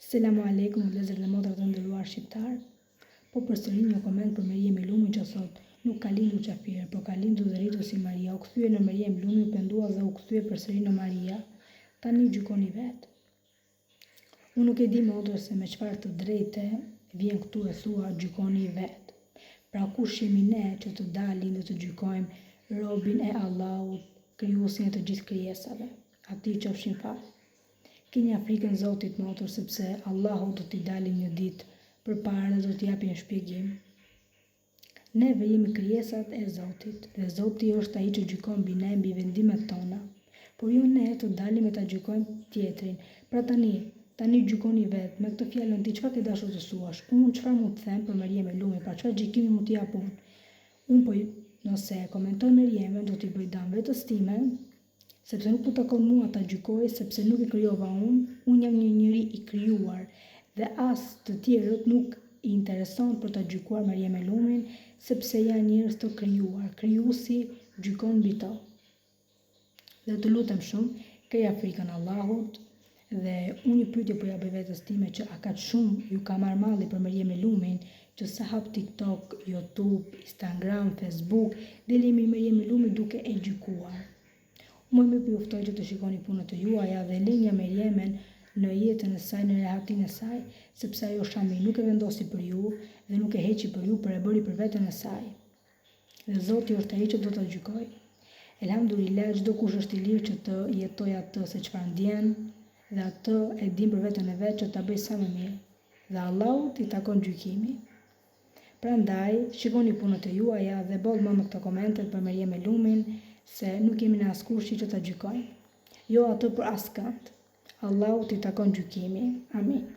Selamu alaikum, vëllezër dhe motra të nderuar shqiptar. Po përsëri një koment për Meriem Elumi që thot: nuk ka lindur qafire, por ka lindur dhe rritur si Maria. U kthye në Meriem Elumi, u pendua dhe u kthye përsëri në Maria. Tani gjykoni vet. Unë nuk e di motra se me çfarë të drejte vjen këtu e thua gjykoni vet. Pra kush jemi ne që të dalim dhe të gjykojmë robin e Allahut, krijuesin e të gjithë krijesave. Atij qofshin fal. Keni frikën Zotit motor, sepse Allahu do t'i dalë një ditë përpara dhe do t'i japë një shpjegim. Neve jemi krijesat e Zotit dhe Zoti është ai që gjykon mbi ne, mbi vendimet tona. Por jo ne të dalim e ta gjykojmë tjetrin. Pra tani gjykoni vet. Me këtë fjalën ti çfarë ke dashur të thuash? Unë çfarë mund të them për Meriem Elumi? Pra çfarë gjykimi mund t'i jap unë? Unë po nëse komentoj Meriemen do t'i bëj dam vetes time, sepse nuk po takon mua ta gjykoj, sepse nuk e krijova unë jam një njeri i krijuar dhe as të tjerët nuk i intereson për ta gjykuar Meriem Elumin, sepse janë njerëz të krijuar. Krijuesi gjykon mbi to. Dhe të lutem shumë, keja frikën Allahut, dhe unë një pyetje po ja bëj vetes time që a kaq shumë ju ka marrë malli për Meriem Elumin, që sa hap TikTok, YouTube, Instagram, Facebook, delimi Meriem Elumi duke e gjykuar. Më juftoj që të shikoni punët e juaja dhe lënja Meriemen në jetën e saj, në rehatin e saj, sepse ajo shami nuk e vendosi për ju dhe nuk e heqi për ju, por e bëri për veten e saj. Dhe Zoti është ai që do ta gjykoj. Elhamdulillah, çdo kush është i lirë që të jetojë atë se çfarë ndjen dhe atë e din për veten e vet që ta bëj sa më mirë. Dhe Allahut i takon gjykimi. Prandaj, shikoni punët e juaja dhe boll më këto komentet për Meriem Elumin, se nuk kemi në askush që ta gjykojmë. Jo atë për askënd. Allahut i takon gjykimi. Amin.